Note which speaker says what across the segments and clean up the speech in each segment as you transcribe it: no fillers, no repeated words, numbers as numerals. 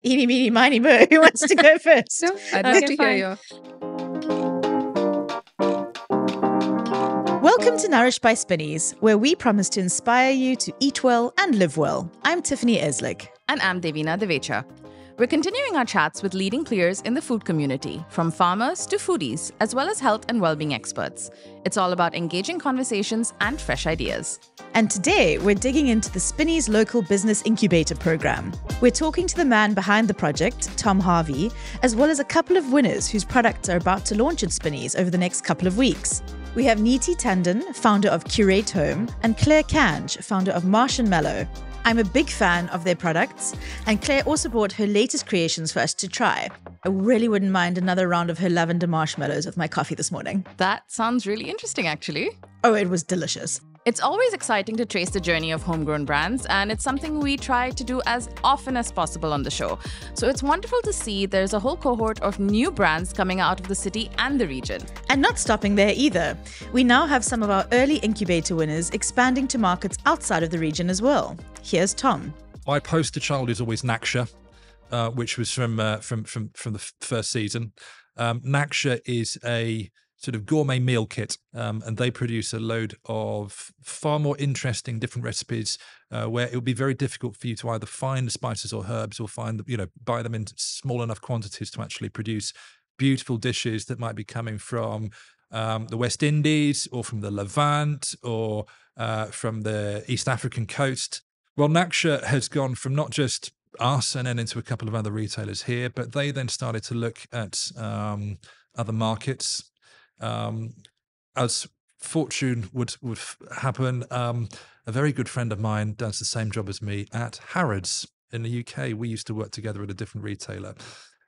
Speaker 1: Eeny, meeny, miny, mo. Who wants to go first?
Speaker 2: No, I'd love to
Speaker 1: fine.
Speaker 2: hear you.
Speaker 1: Welcome to Nourished by Spinneys, where we promise to inspire you to eat well and live well. I'm Tiffany Eslick.
Speaker 3: And I'm Devina Devecha. We're continuing our chats with leading players in the food community, from farmers to foodies, as well as health and well-being experts. It's all about engaging conversations and fresh ideas.
Speaker 1: And today, we're digging into the Spinneys Local Business Incubator Program. We're talking to the man behind the project, Tom Harvey, as well as a couple of winners whose products are about to launch at Spinneys over the next couple of weeks. We have Neeti Tandon, founder of Curate Home, and Claire Kange, founder of Marsh & Mellow. I'm a big fan of their products, and Claire also brought her latest creations for us to try. I really wouldn't mind another round of her lavender marshmallows with my coffee this morning.
Speaker 3: That sounds really interesting, actually.
Speaker 1: Oh, it was delicious.
Speaker 3: It's always exciting to trace the journey of homegrown brands, and it's something we try to do as often as possible on the show. So it's wonderful to see there's a whole cohort of new brands coming out of the city and the region.
Speaker 1: And not stopping there either. We now have some of our early incubator winners expanding to markets outside of the region as well. Here's Tom.
Speaker 4: My poster child is always Naksha, which was from the first season. Naksha is a sort of gourmet meal kit, and they produce a load of far more interesting different recipes where it would be very difficult for you to either find the spices or herbs or buy them in small enough quantities to actually produce beautiful dishes that might be coming from the West Indies or from the Levant or from the East African coast. Well, Naksha has gone from not just us and then into a couple of other retailers here, but they then started to look at other markets. As fortune would happen, a very good friend of mine does the same job as me at Harrods in the UK. We used to work together at a different retailer.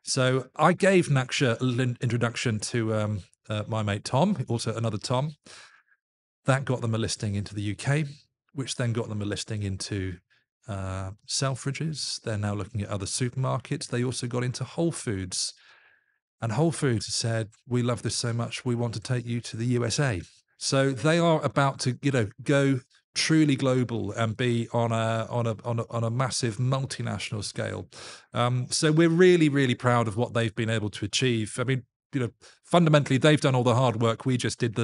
Speaker 4: So I gave Naksha an introduction to my mate Tom, also another Tom. That got them a listing into the UK, which then got them a listing into Selfridges. They're now looking at other supermarkets. They also got into Whole Foods. And Whole Foods said, "We love this so much, we want to take you to the USA." So they are about to, go truly global and be on a massive multinational scale. So we're really, really proud of what they've been able to achieve. I mean, fundamentally, they've done all the hard work. We just did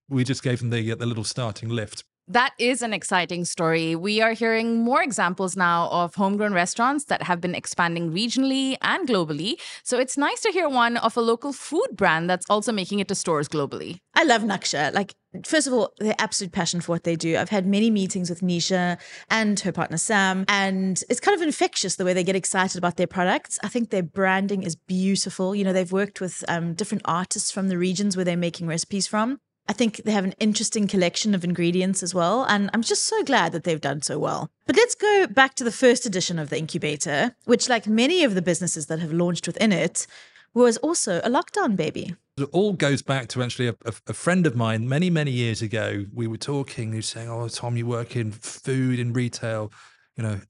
Speaker 4: we just gave them the little starting lift.
Speaker 3: That is an exciting story. We are hearing more examples now of homegrown restaurants that have been expanding regionally and globally. So it's nice to hear one of a local food brand that's also making it to stores globally.
Speaker 1: I love Naksha. First of all, their absolute passion for what they do. I've had many meetings with Nisha and her partner Sam, and it's kind of infectious the way they get excited about their products. I think their branding is beautiful. They've worked with different artists from the regions where they're making recipes from. I think they have an interesting collection of ingredients as well, and I'm just so glad that they've done so well. But let's go back to the first edition of the incubator, which, like many of the businesses that have launched within it, was also a lockdown baby.
Speaker 4: It all goes back to actually a friend of mine many, many years ago. We were talking, he was saying, "Oh, Tom, you work in food, in retail,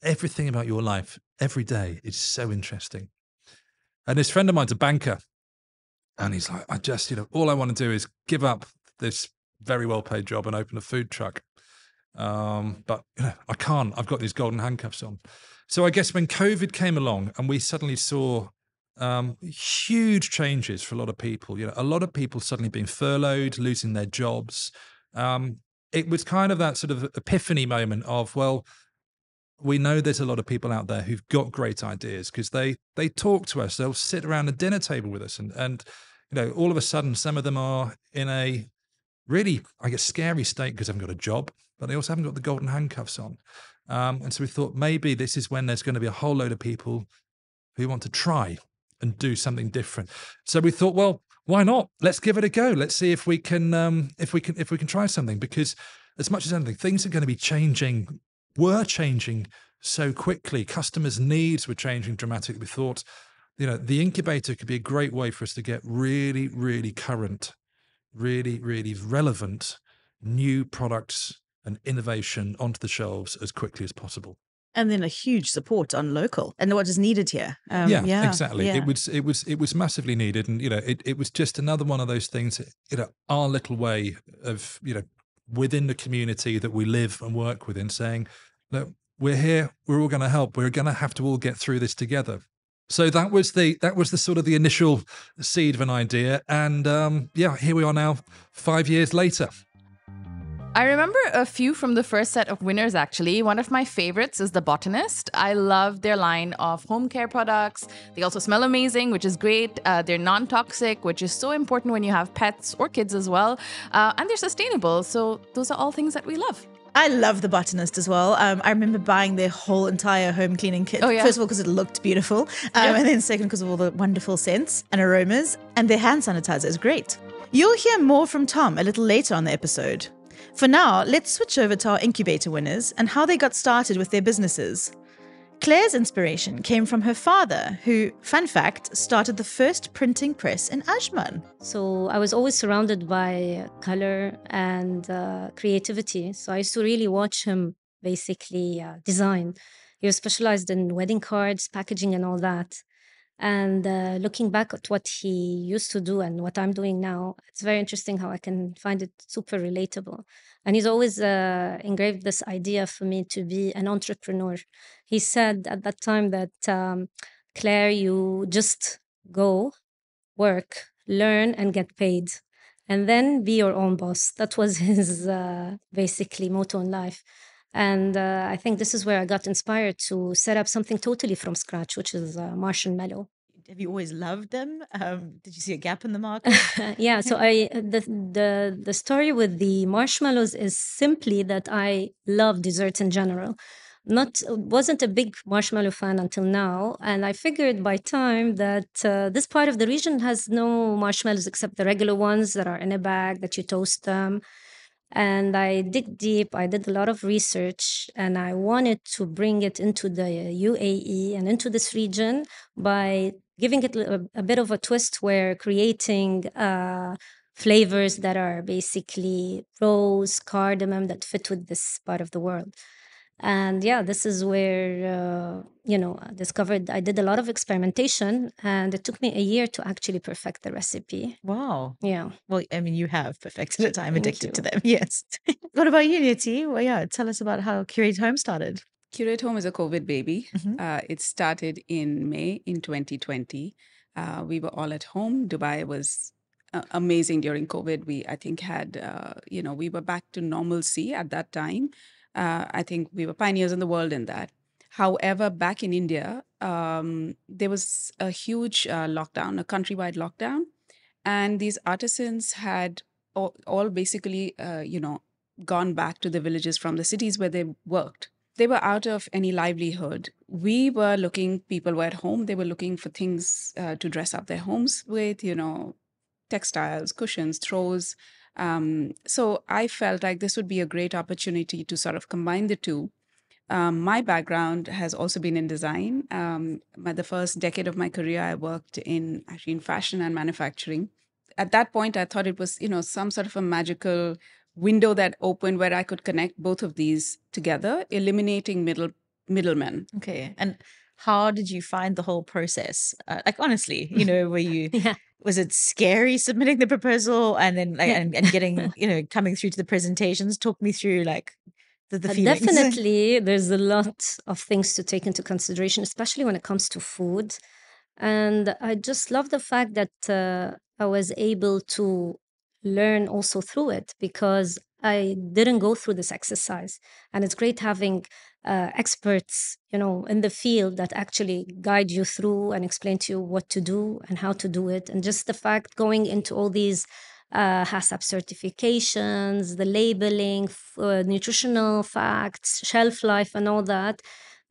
Speaker 4: everything about your life every day is so interesting." And this friend of mine's a banker, and he's like, "I just, all I want to do is give up this very well-paid job and open a food truck. But I can't. I've got these golden handcuffs on." So I guess when COVID came along and we suddenly saw huge changes for a lot of people, a lot of people suddenly being furloughed, losing their jobs. It was kind of that sort of epiphany moment of, well, we know there's a lot of people out there who've got great ideas because they talk to us. They'll sit around a dinner table with us and all of a sudden some of them are in a really, I guess, scary state because they haven't got a job, but they also haven't got the golden handcuffs on. And so we thought maybe this is when there's going to be a whole load of people who want to try and do something different. So we thought, well, why not? Let's give it a go. Let's see if we can try something, because as much as anything, things are going to were changing so quickly. Customers' needs were changing dramatically. We thought, the incubator could be a great way for us to get really, really current, really, really relevant new products and innovation onto the shelves as quickly as possible.
Speaker 1: And then a huge support on local and what is needed here.
Speaker 4: Exactly.
Speaker 1: Yeah.
Speaker 4: It was massively needed, and it was just another one of those things. Our little way of within the community that we live and work within, saying, look, we're here, we're all going to help. We're going to have to all get through this together. So that was the sort of the initial seed of an idea, and here we are now, 5 years later.
Speaker 3: I remember a few from the first set of winners, actually. One of my favorites is The Botanist. I love their line of home care products. They also smell amazing, which is great. They're non-toxic, which is so important when you have pets or kids as well. And they're sustainable. So those are all things that we love.
Speaker 1: I love The Botanist as well. I remember buying their whole entire home cleaning kit.
Speaker 3: Oh, yeah.
Speaker 1: First of all, because it looked beautiful. And then second, because of all the wonderful scents and aromas. And their hand sanitizer is great. You'll hear more from Tom a little later on the episode. For now, let's switch over to our incubator winners and how they got started with their businesses. Claire's inspiration came from her father, who, fun fact, started the first printing press in Ajman.
Speaker 2: So I was always surrounded by color and creativity. So I used to really watch him basically design. He was specialized in wedding cards, packaging, and all that. And looking back at what he used to do and what I'm doing now, it's very interesting how I can find it super relatable. And he's always engraved this idea for me to be an entrepreneur. He said at that time that, Claire, you just go, work, learn, and get paid. And then be your own boss. That was his basically motto in life. And I think this is where I got inspired to set up something totally from scratch, which is Marshmallow.
Speaker 1: Have you always loved them? Did you see a gap in the market?
Speaker 2: Yeah, so the story with the marshmallows is simply that I love desserts in general. Wasn't a big marshmallow fan until now, and I figured by time that this part of the region has no marshmallows except the regular ones that are in a bag that you toast them. And I dig deep, I did a lot of research, and I wanted to bring it into the UAE and into this region by giving it a bit of a twist where creating flavors that are basically rose, cardamom that fit with this part of the world. And yeah, this is where, I discovered I did a lot of experimentation, and it took me a year to actually perfect the recipe.
Speaker 1: Wow.
Speaker 2: Yeah.
Speaker 1: Well, I mean, you have perfected it. I'm
Speaker 2: Thank
Speaker 1: addicted to
Speaker 2: you.
Speaker 1: them. Yes. What about you, Niti? Well, yeah, tell us about how Curate Home started.
Speaker 5: Curate Home is a COVID baby.
Speaker 1: Mhm.
Speaker 5: It started in May in 2020. We were all at home. Dubai was amazing during COVID. We, I think, had, we were back to normalcy at that time. I think we were pioneers in the world in that. However, back in India, there was a huge lockdown, a countrywide lockdown. And these artisans had all basically, gone back to the villages from the cities where they worked. They were out of any livelihood. We were looking, people were at home, they were looking for things to dress up their homes with, textiles, cushions, throws. So I felt like this would be a great opportunity to sort of combine the two. My background has also been in design. The first decade of my career, I worked in fashion and manufacturing. At that point, I thought it was, some sort of a magical window that opened where I could connect both of these together, eliminating middlemen.
Speaker 1: Okay. And how did you find the whole process? Like, honestly, were you,
Speaker 2: Yeah.
Speaker 1: was it scary submitting the proposal and then and getting, coming through to the presentations? Talk me through like the feelings.
Speaker 2: Definitely, there's a lot of things to take into consideration, especially when it comes to food. And I just love the fact that I was able to learn also through it because I didn't go through this exercise. And it's great having experts, in the field that actually guide you through and explain to you what to do and how to do it. And just the fact going into all these HACCP certifications, the labeling, nutritional facts, shelf life, and all that.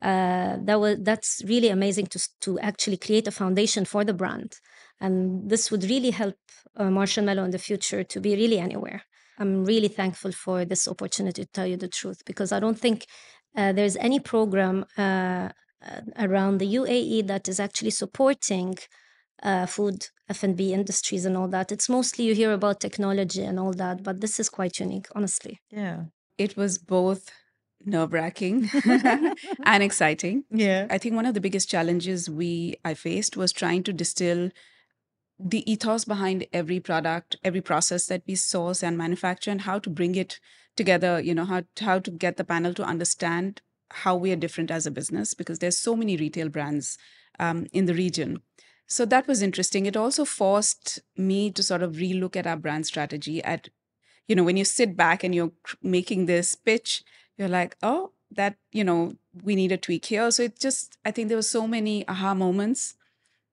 Speaker 2: That's really amazing to actually create a foundation for the brand, and this would really help Marshmallow in the future to be really anywhere. I'm really thankful for this opportunity to tell you the truth because I don't think there's any program around the UAE that is actually supporting food, F&B industries and all that. It's mostly you hear about technology and all that, but this is quite unique, honestly.
Speaker 1: Yeah.
Speaker 5: It was both nerve-wracking and exciting.
Speaker 1: Yeah.
Speaker 5: I think one of the biggest challenges I faced was trying to distill the ethos behind every product, every process that we source and manufacture, and how to bring it together, how to get the panel to understand how we are different as a business, because there's so many retail brands in the region. So that was interesting. It also forced me to sort of relook at our brand strategy. At, when you sit back and you're making this pitch, you're like, oh, that, we need a tweak here. So I think there were so many aha moments.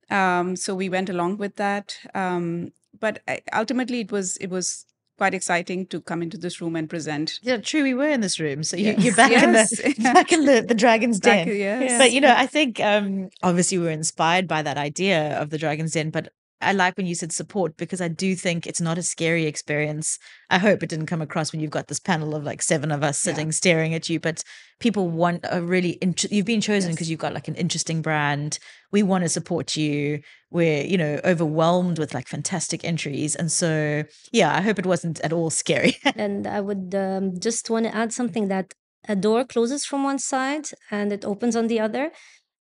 Speaker 5: So we went along with that. But ultimately, it was quite exciting to come into this room and present.
Speaker 1: Yeah, true. We were in this room, so
Speaker 5: Yes.
Speaker 1: you're back
Speaker 5: Yes.
Speaker 1: back in the Dragon's Den.
Speaker 5: Yes.
Speaker 1: But I think obviously we were inspired by that idea of the Dragon's Den. But I like when you said support, because I do think it's not a scary experience. I hope it didn't come across when you've got this panel of like 7 of us sitting staring at you. But people want a really you've been chosen because you've got like an interesting brand. We want to support you. We're overwhelmed with like fantastic entries, and so I hope it wasn't at all scary.
Speaker 2: And I would just want to add something, that a door closes from one side and it opens on the other.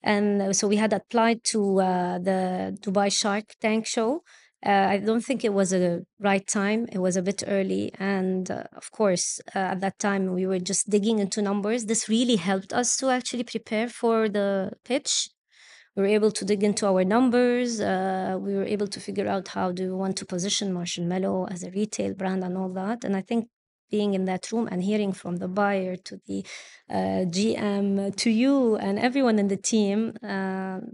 Speaker 2: And so we had applied to the Dubai Shark Tank show. I don't think it was a right time. It was a bit early. And of course, at that time, we were just digging into numbers. This really helped us to actually prepare for the pitch. We were able to dig into our numbers. We were able to figure out how do we want to position Marshmallow as a retail brand and all that. And I think being in that room and hearing from the buyer to the GM to you and everyone in the team,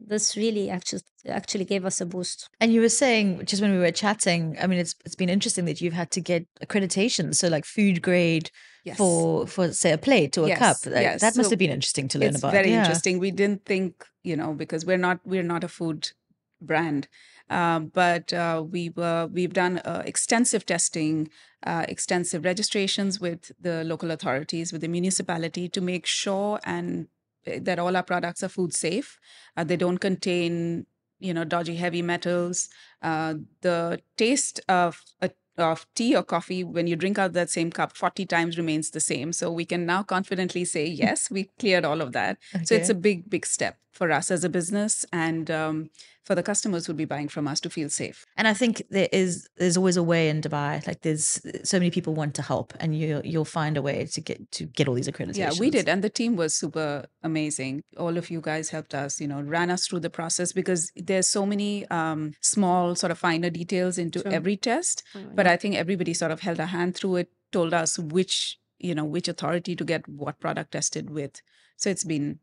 Speaker 2: this really actually gave us a boost.
Speaker 1: And you were saying, just when we were chatting, I mean, it's been interesting that you've had to get accreditation, so like food grade for say a plate or a cup. That must have been interesting to learn about.
Speaker 5: It's very interesting. We didn't think, because we're not a food brand, but we've done extensive testing, extensive registrations with the local authorities, with the municipality, to make sure that all our products are food safe. They don't contain dodgy heavy metals. The taste of tea or coffee, when you drink out that same cup 40 times, remains the same. So we can now confidently say, yes, we cleared all of that. Okay. So it's a big, big step for us as a business, and for the customers who'll be buying from us to feel safe.
Speaker 1: And I think there's always a way in Dubai. Like there's so many people want to help, and you'll find a way to get all these accreditations.
Speaker 5: Yeah, we did, and the team was super amazing. All of you guys helped us, ran us through the process, because there's so many small sort of finer details into every test. But I think everybody sort of held a hand through it, told us which authority to get what product tested with. So it's been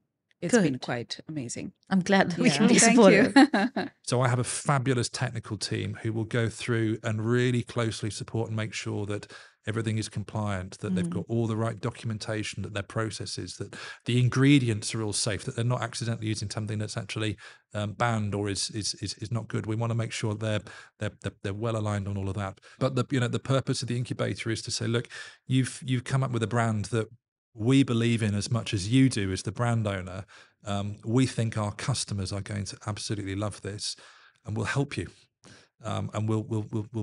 Speaker 5: quite amazing.
Speaker 1: I'm glad that we can be supportive.
Speaker 4: So I have a fabulous technical team who will go through and really closely support and make sure that everything is compliant, that they've got all the right documentation, that their processes, that the ingredients are all safe, that they're not accidentally using something that's actually banned or is not good. We want to make sure they're well aligned on all of that. But the purpose of the incubator is to say, look, you've come up with a brand that we believe in as much as you do as the brand owner. We think our customers are going to absolutely love this, and we'll help you, and we'll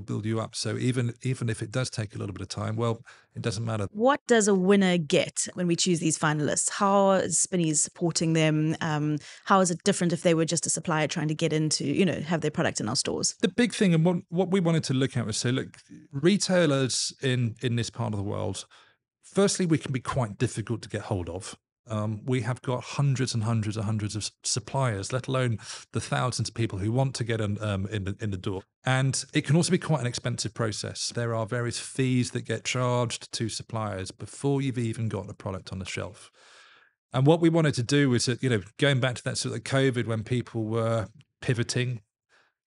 Speaker 4: build you up. So even if it does take a little bit of time, well, it doesn't matter.
Speaker 1: What does a winner get when we choose these finalists? How is Spinneys supporting them? How is it different if they were just a supplier trying to get into, have their product in our stores?
Speaker 4: The big thing, and what we wanted to look at was say, look, retailers in this part of the world, firstly, we can be quite difficult to get hold of. We have got hundreds and hundreds and hundreds of suppliers, let alone the thousands of people who want to get in the door. And it can also be quite an expensive process. There are various fees that get charged to suppliers before you've even got the product on the shelf. And what we wanted to do was that, going back to that sort of COVID, when people were pivoting,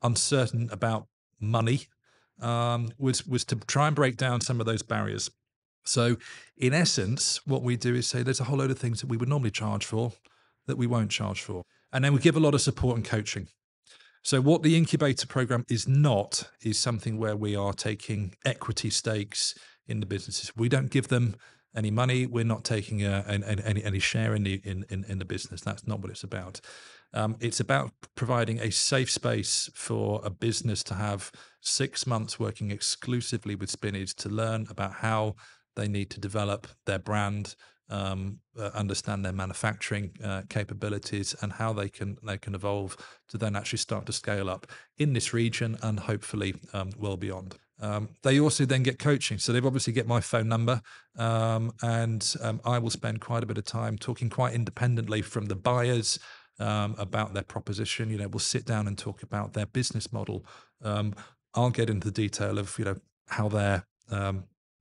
Speaker 4: uncertain about money, was to try and break down some of those barriers. So in essence, what we do is say there's a whole load of things that we would normally charge for that we won't charge for. And then we give a lot of support and coaching. So what the incubator program is not is something where we are taking equity stakes in the businesses. We don't give them any money. We're not taking any share in the business. That's not what it's about. It's about providing a safe space for a business to have 6 months working exclusively with Spinneys to learn about how they need to develop their brand, understand their manufacturing capabilities, and how they can evolve to then actually start to scale up in this region and hopefully well beyond. They also then get coaching. So they've obviously get my phone number, and I will spend quite a bit of time talking quite independently from the buyers about their proposition. We'll sit down and talk about their business model. I'll get into the detail of how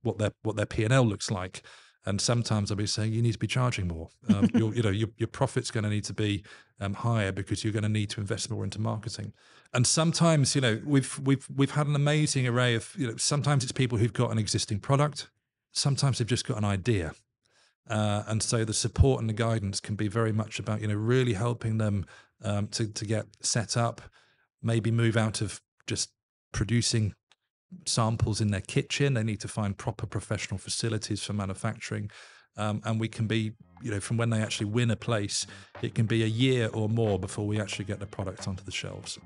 Speaker 4: what their P&L looks like. And sometimes I'll be saying you need to be charging more. Your profit's going to need to be higher because you're going to need to invest more into marketing. And sometimes we've had an amazing array of sometimes it's people who've got an existing product, sometimes they've just got an idea, and so the support and the guidance can be very much about really helping them to get set up, maybe move out of just producing samples in their kitchen. They need to find proper professional facilities for manufacturing, and we can be from when they actually win a place, it can be a year or more before we actually get the product onto the shelves.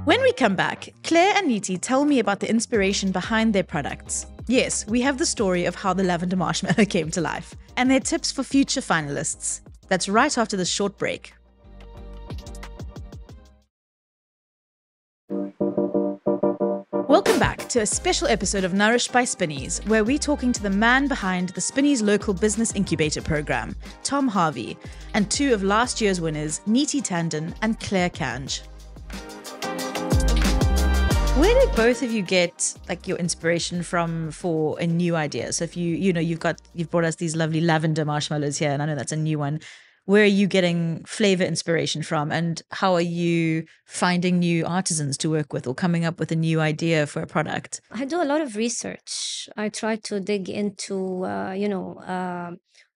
Speaker 1: When we come back, Claire and Niti tell me about the inspiration behind their products. Yes, we have the story of how the lavender marshmallow came to life and their tips for future finalists. That's right after this short break. Welcome back to a special episode of Nourished by Spinneys, where we're talking to the man behind the Spinneys Local Business Incubator Program, Tom Harvey, and two of last year's winners, Niti Tandon and Claire Kange. Where did both of you get your inspiration from for a new idea? So if you've brought us these lovely lavender marshmallows here, and I know that's a new one. Where are you getting flavor inspiration from, and how are you finding new artisans to work with or coming up with a new idea for a product?
Speaker 2: I do a lot of research. I try to dig into,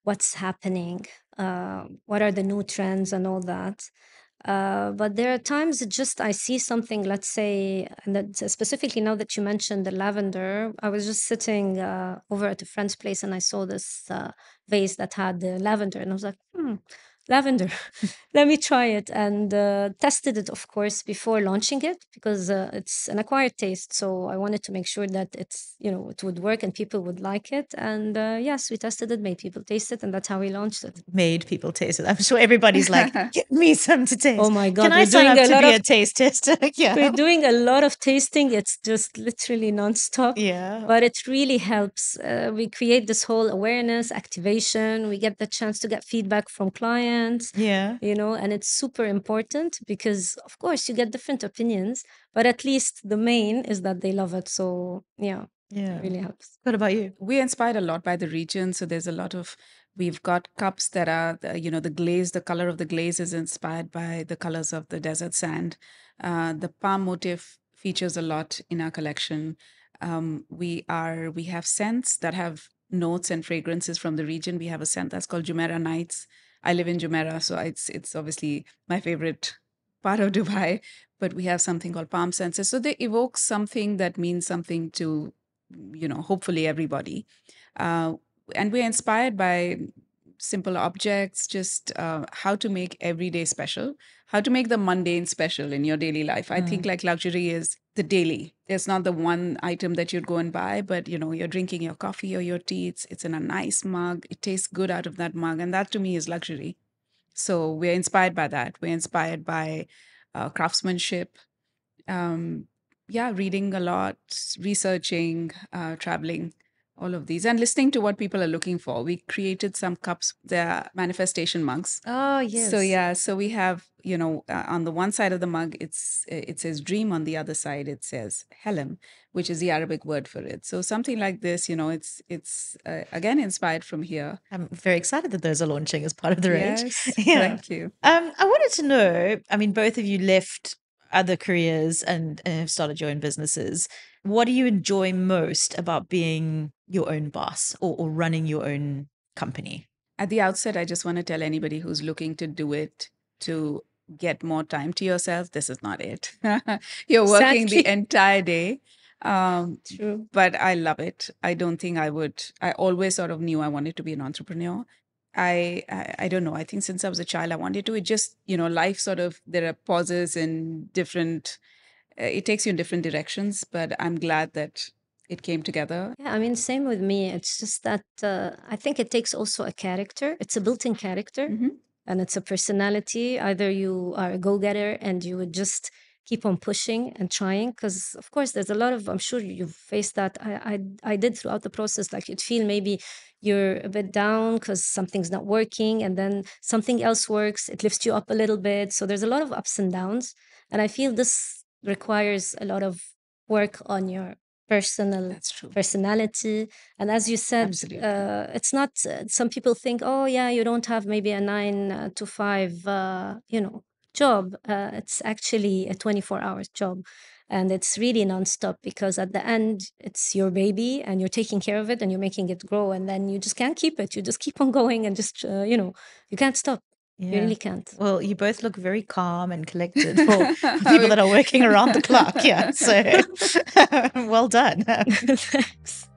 Speaker 2: what's happening, what are the new trends and all that. But there are times I see something, let's say, and that specifically now that you mentioned the lavender, I was just sitting over at a friend's place and I saw this vase that had the lavender, and I was like, lavender, let me try it, and tested it, of course, before launching it, because it's an acquired taste. So I wanted to make sure that it would work and people would like it. And yes, we tested it, made people taste it, and that's how we launched it.
Speaker 1: Made people taste it. I'm sure everybody's like, give me some to taste.
Speaker 2: Oh my God.
Speaker 1: Can I sign up to be a taste tester? Yeah.
Speaker 2: We're doing a lot of tasting. It's just literally nonstop.
Speaker 1: Yeah.
Speaker 2: But it really helps. We create this whole awareness, activation. We get the chance to get feedback from clients.
Speaker 1: Yeah.
Speaker 2: And it's super important because, of course, you get different opinions, but at least the main is that they love it. So, yeah, it really helps.
Speaker 1: What about you?
Speaker 5: We're inspired a lot by the region. So there's we've got cups that are, the color of the glaze is inspired by the colors of the desert sand. The palm motif features a lot in our collection. We have scents that have notes and fragrances from the region. We have a scent that's called Jumeirah Nights. I live in Jumeirah, so it's obviously my favorite part of Dubai, but we have something called palm senses. So they evoke something that means something to, hopefully everybody. And we're inspired by simple objects, just how to make every day special, how to make the mundane special in your daily life. I think luxury is the daily. There's not the one item that you'd go and buy, but you're drinking your coffee or your tea. It's in a nice mug. It tastes good out of that mug. And that to me is luxury. So we're inspired by that. We're inspired by craftsmanship. Reading a lot, researching, traveling. All of these, and listening to what people are looking for. We created some cups, they're manifestation mugs.
Speaker 1: Oh, yes.
Speaker 5: So we have, on the one side of the mug, it says dream. On the other side, it says helm, which is the Arabic word for it. So something like this, it's again inspired from here.
Speaker 1: I'm very excited that those are launching as part of the range.
Speaker 5: Yes, thank you.
Speaker 1: I wanted to know, both of you left other careers and have started your own businesses. What do you enjoy most about being your own boss or running your own company?
Speaker 5: At the outset, I just want to tell anybody who's looking to do it to get more time to yourself. This is not it. You're working the entire day.
Speaker 2: True.
Speaker 5: But I love it. I don't think I would. I always sort of knew I wanted to be an entrepreneur. I don't know. I think since I was a child, I wanted to. It just, life sort of, there are pauses in different, it takes you in different directions, but I'm glad that it came together.
Speaker 2: Yeah, same with me. It's just that I think it takes also a character. It's a built-in character, and it's a personality. Either you are a go-getter and you would just keep on pushing and trying, because of course there's a lot of, I'm sure you've faced that. I did throughout the process. Like you'd feel maybe you're a bit down because something's not working, and then something else works, it lifts you up a little bit. So there's a lot of ups and downs, and I feel this requires a lot of work on your personal
Speaker 5: That's true.
Speaker 2: personality. And as you said,
Speaker 5: Absolutely.
Speaker 2: it's not, some people think, oh yeah, you don't have maybe a 9 to 5 job. It's actually a 24-hour job, and it's really nonstop, because at the end it's your baby and you're taking care of it and you're making it grow, and then you just can't keep it. You just keep on going and just you can't stop. You
Speaker 1: Yeah.
Speaker 2: really can't.
Speaker 1: Well, you both look very calm and collected for people that are working around the clock. Yeah. So well done.
Speaker 2: Thanks.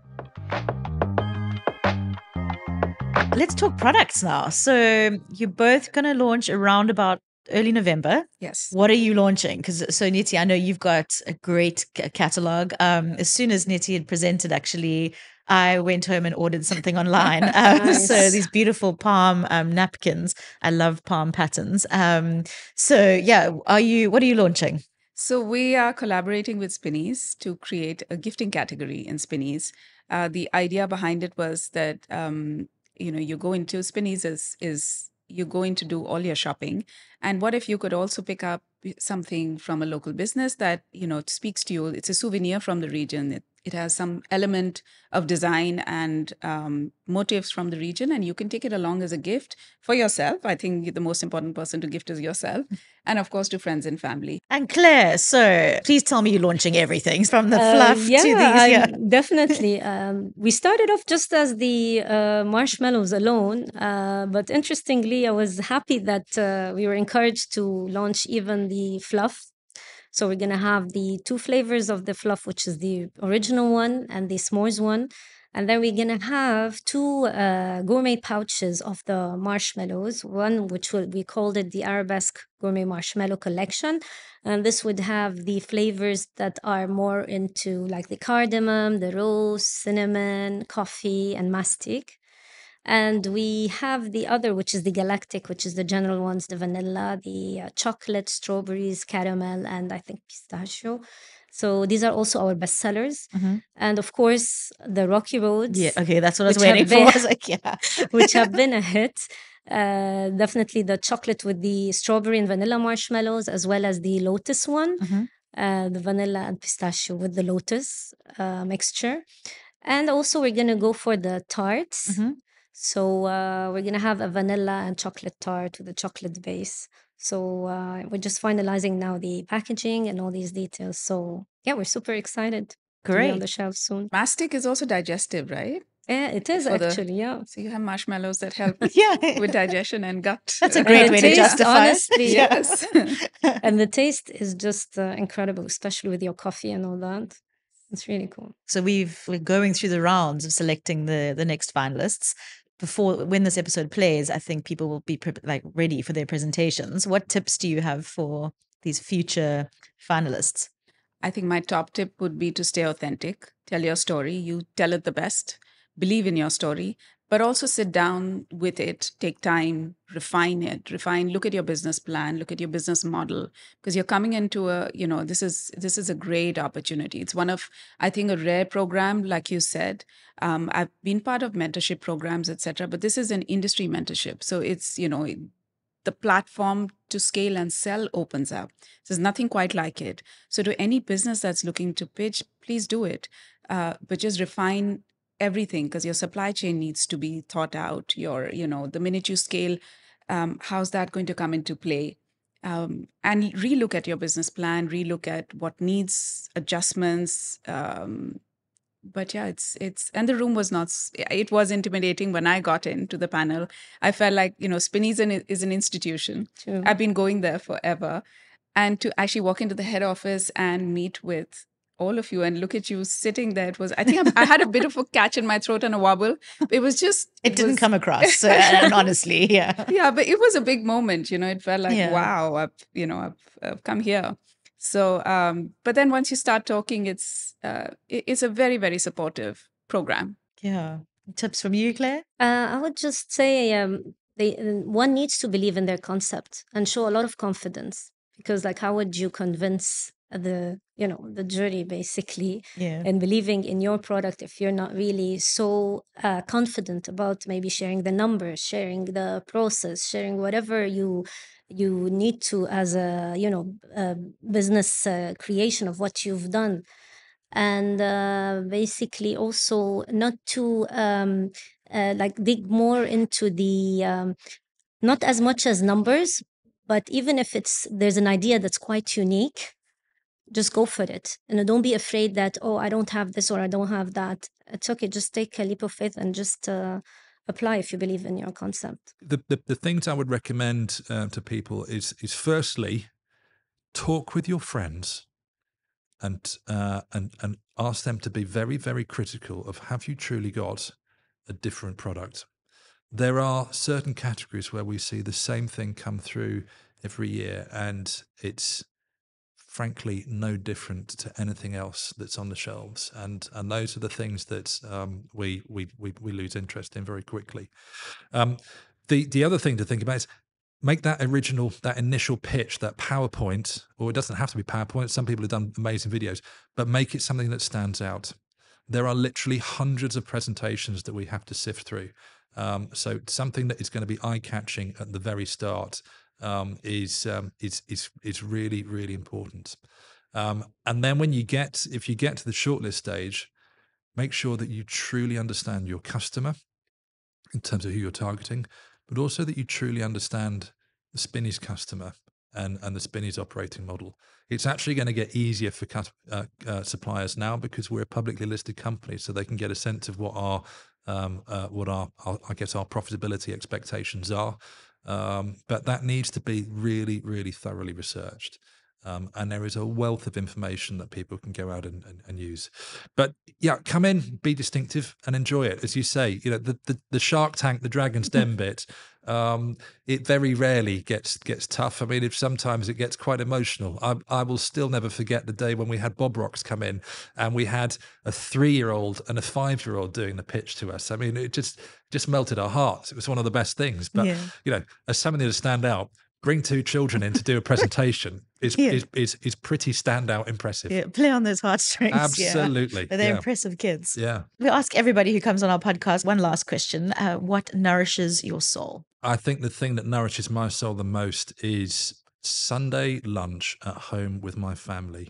Speaker 1: Let's talk products now. So you're both going to launch around about early November.
Speaker 5: Yes.
Speaker 1: What are you launching? Because so Niti, I know you've got a great catalog. As soon as Niti had presented, actually, I went home and ordered something online.
Speaker 2: Nice.
Speaker 1: So these beautiful palm napkins. I love palm patterns. So yeah, what are you launching?
Speaker 5: So we are collaborating with Spinneys to create a gifting category in Spinneys. The idea behind it was that you go into Spinneys is you go in to do all your shopping, and what if you could also pick up something from a local business that speaks to you? It's a souvenir from the region. It has some element of design and motifs from the region, and you can take it along as a gift for yourself. I think the most important person to gift is yourself, and of course to friends and family.
Speaker 1: And Claire, so please tell me you're launching everything from the fluff to these. Yeah,
Speaker 2: Definitely. We started off just as the marshmallows alone, but interestingly, I was happy that we were encouraged to launch even the fluff. So we're going to have the 2 flavors of the fluff, which is the original one and the s'mores one. And then we're going to have 2 gourmet pouches of the marshmallows. One, which we called it the Arabesque Gourmet Marshmallow Collection. And this would have the flavors that are more into like the cardamom, the rose, cinnamon, coffee, and mastic. And we have the other, which is the galactic, which is the general ones, the vanilla, the chocolate, strawberries, caramel, and I think pistachio. So these are also our bestsellers. And of course, the Rocky Roads.
Speaker 1: Yeah, okay, that's what I was
Speaker 2: which have
Speaker 1: waiting for.
Speaker 2: been-
Speaker 1: I was like, yeah.
Speaker 2: which have been a hit. Definitely the chocolate with the strawberry and vanilla marshmallows, as well as the lotus one, the vanilla and pistachio with the lotus mixture. And also we're going to go for the tarts. So we're going to have a vanilla and chocolate tart with a chocolate base. So we're just finalizing now the packaging and all these details. So yeah, we're super excited to be on
Speaker 1: Great.
Speaker 2: the shelves soon.
Speaker 5: Mastic is also digestive, right?
Speaker 2: Yeah, it is
Speaker 5: For the-
Speaker 2: actually, yeah.
Speaker 5: So you have marshmallows that help
Speaker 1: Yeah.
Speaker 5: with digestion and gut.
Speaker 1: That's a
Speaker 2: And
Speaker 1: great
Speaker 2: the
Speaker 1: way to
Speaker 2: taste,
Speaker 1: justify it.
Speaker 2: honestly,
Speaker 5: Yes.
Speaker 2: and the taste is just incredible, especially with your coffee and all that. It's really cool.
Speaker 1: So we're going through the rounds of selecting the next finalists. Before, when this episode plays, I think people will be ready for their presentations. What tips do you have for these future finalists?
Speaker 5: I think my top tip would be to stay authentic, tell your story, you tell it the best, believe in your story, but also sit down with it, take time, refine it, look at your business plan, look at your business model, because you're coming into this is a great opportunity. It's one of, I think, a rare program, like you said. I've been part of mentorship programs, etc., but this is an industry mentorship. So it's, the platform to scale and sell opens up. There's nothing quite like it. So to any business that's looking to pitch, please do it. But just refine everything, because your supply chain needs to be thought out. The minute you scale, how's that going to come into play? And relook at your business plan, relook at what needs adjustments. But yeah, it's and the room was not, it was intimidating when I got into the panel. I felt like, Spinneys is an institution.
Speaker 2: True.
Speaker 5: I've been going there forever. And to actually walk into the head office and meet with all of you and look at you sitting there, it was, I think I had a bit of a catch in my throat and a wobble. It was just,
Speaker 1: It didn't come across, so, and honestly, yeah.
Speaker 5: yeah, but it was a big moment, it felt like,
Speaker 1: Yeah.
Speaker 5: wow, I've come here. So, but then once you start talking, it's a very, very supportive program.
Speaker 1: Yeah. Tips from you, Claire?
Speaker 2: I would just say one needs to believe in their concept and show a lot of confidence. because like how would you convince the jury basically
Speaker 1: Yeah.
Speaker 2: and believing in your product if you're not really so confident about maybe sharing the numbers, sharing the process, sharing whatever you need to as a business creation of what you've done. And basically also not to like dig more into the not as much as numbers, but even if there's an idea that's quite unique, just go for it. And don't be afraid that, oh, I don't have this or I don't have that. It's okay. Just take a leap of faith and just apply if you believe in your concept.
Speaker 4: The things I would recommend to people is firstly, talk with your friends and ask them to be very, very critical of, have you truly got a different product? There are certain categories where we see the same thing come through every year, and it's frankly no different to anything else that's on the shelves. And those are the things that we lose interest in very quickly. The other thing to think about is make that initial pitch, that PowerPoint, or it doesn't have to be PowerPoint. Some people have done amazing videos, but make it something that stands out. There are literally hundreds of presentations that we have to sift through. So something that is going to be eye-catching at the very start is really, really important. And then if you get to the shortlist stage, make sure that you truly understand your customer in terms of who you're targeting, but also that you truly understand the Spinneys customer and the Spinneys operating model. It's actually going to get easier for suppliers now because we're a publicly listed company, so they can get a sense of what our I guess our profitability expectations are. But that needs to be really, really thoroughly researched. And there is a wealth of information that people can go out and use. But yeah, come in, be distinctive, and enjoy it. As you say, the Shark Tank, the Dragon's Den bit, it very rarely gets tough. I mean, if sometimes it gets quite emotional. I will still never forget the day when we had Bob Rocks come in, and we had a 3-year-old and a 5-year-old doing the pitch to us. I mean, it just melted our hearts. It was one of the best things. But as something to stand out, bring 2 children in to do a presentation is pretty standout impressive.
Speaker 1: Yeah, play on those heartstrings.
Speaker 4: Absolutely.
Speaker 1: Yeah. They're impressive kids.
Speaker 4: Yeah.
Speaker 1: We ask everybody who comes on our podcast one last question. What nourishes your soul?
Speaker 4: I think the thing that nourishes my soul the most is Sunday lunch at home with my family.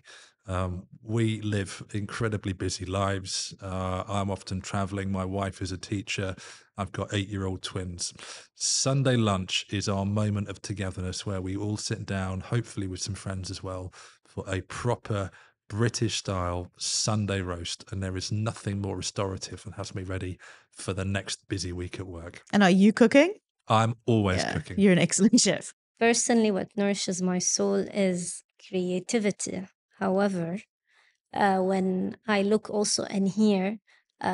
Speaker 4: We live incredibly busy lives. I'm often traveling. My wife is a teacher. I've got 8-year-old twins. Sunday lunch is our moment of togetherness where we all sit down, hopefully with some friends as well, for a proper British style Sunday roast. And there is nothing more restorative and has me ready for the next busy week at work.
Speaker 1: And are you cooking?
Speaker 4: I'm always cooking.
Speaker 1: You're an excellent chef.
Speaker 2: Personally, what nourishes my soul is creativity. However, when I look also and hear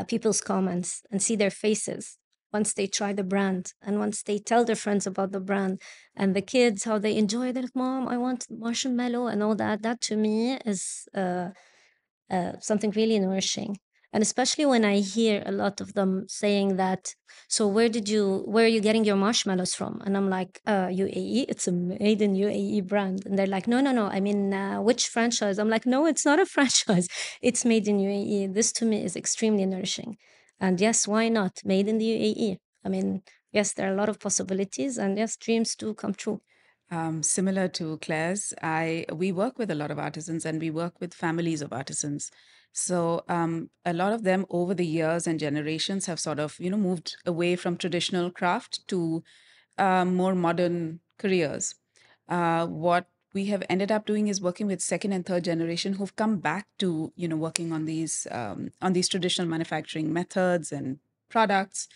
Speaker 2: people's comments and see their faces once they try the brand and once they tell their friends about the brand, and the kids, how they enjoy it, like, Mom, I want marshmallow and all that, that to me is something really nourishing. And especially when I hear a lot of them saying that, so where are you getting your marshmallows from? And I'm like, UAE, it's a made in UAE brand. And they're like, no, I mean, which franchise? I'm like, no, it's not a franchise. It's made in UAE. This to me is extremely nourishing. And yes, why not? Made in the UAE. I mean, yes, there are a lot of possibilities, and yes, dreams do come true.
Speaker 5: Similar to Claire's, we work with a lot of artisans and we work with families of artisans. So a lot of them over the years and generations have sort of moved away from traditional craft to more modern careers. What we have ended up doing is working with second and third generation who've come back to working on these traditional manufacturing methods and products.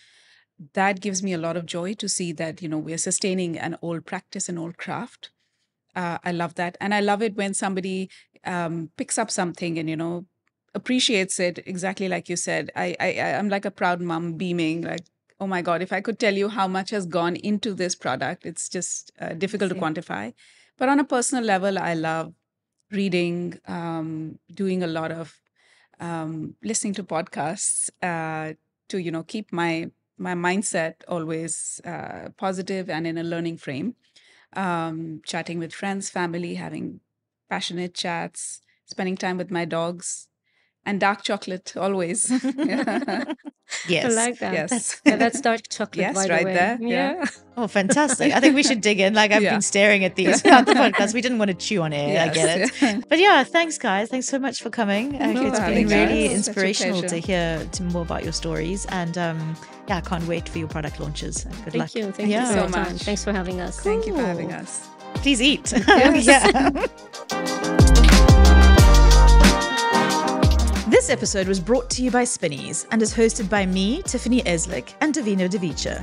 Speaker 5: That gives me a lot of joy to see that we're sustaining an old practice, an old craft. I love that, and I love it when somebody picks up something and appreciates it exactly like you said. I'm like a proud mom, beaming like, oh my God, if I could tell you how much has gone into this product, it's just difficult to quantify. But on a personal level, I love reading, doing a lot of listening to podcasts to keep my mindset always positive and in a learning frame. chatting with friends, family, having passionate chats, spending time with my dogs, and dark chocolate always.
Speaker 1: Yes.
Speaker 2: I like that.
Speaker 5: Yes.
Speaker 2: Yeah, that's dark chocolate,
Speaker 5: Yes,
Speaker 2: by the
Speaker 5: right
Speaker 2: way.
Speaker 5: there.
Speaker 2: Yeah.
Speaker 5: Yeah.
Speaker 1: Oh, fantastic. I think we should dig in. Like, I've
Speaker 5: Yeah.
Speaker 1: been staring at these throughout the podcast. We didn't want to chew on air. I get it.
Speaker 5: Yes.
Speaker 1: But yeah, thanks, guys. Thanks so much for coming.
Speaker 5: you
Speaker 1: It's
Speaker 5: for
Speaker 1: been
Speaker 5: having
Speaker 1: really
Speaker 5: us. Such a
Speaker 1: inspirational to
Speaker 5: pleasure.
Speaker 1: hear more about your stories. And yeah, I can't wait for your product launches. Good luck.
Speaker 2: Thank you. Thank
Speaker 1: Yeah.
Speaker 2: you for
Speaker 5: so
Speaker 2: your time.
Speaker 5: much.
Speaker 2: Thanks for having us.
Speaker 5: Thank you for
Speaker 1: Cool.
Speaker 5: having us.
Speaker 1: Please eat.
Speaker 5: Yes.
Speaker 1: Yeah. This episode was brought to you by Spinneys and is hosted by me, Tiffany Eslick, and Davina Devicha.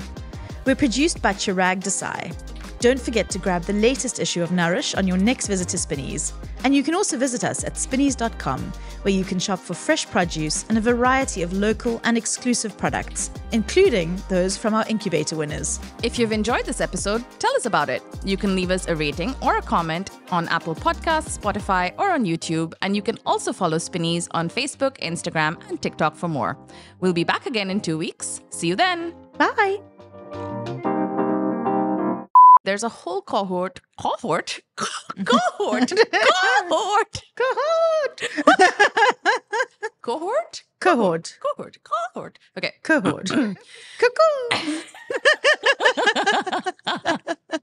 Speaker 1: We're produced by Chirag Desai. Don't forget to grab the latest issue of Nourish on your next visit to Spinneys. And you can also visit us at spinneys.com, where you can shop for fresh produce and a variety of local and exclusive products, including those from our incubator winners.
Speaker 3: If you've enjoyed this episode, tell us about it. You can leave us a rating or a comment on Apple Podcasts, Spotify, or on YouTube. And you can also follow Spinneys on Facebook, Instagram, and TikTok for more. We'll be back again in 2 weeks. See you then.
Speaker 1: Bye.
Speaker 3: There's a whole cohort.
Speaker 1: Cohort.
Speaker 3: Cohort.
Speaker 1: Cohort.
Speaker 3: Okay.
Speaker 1: Cohort. Cuckoo.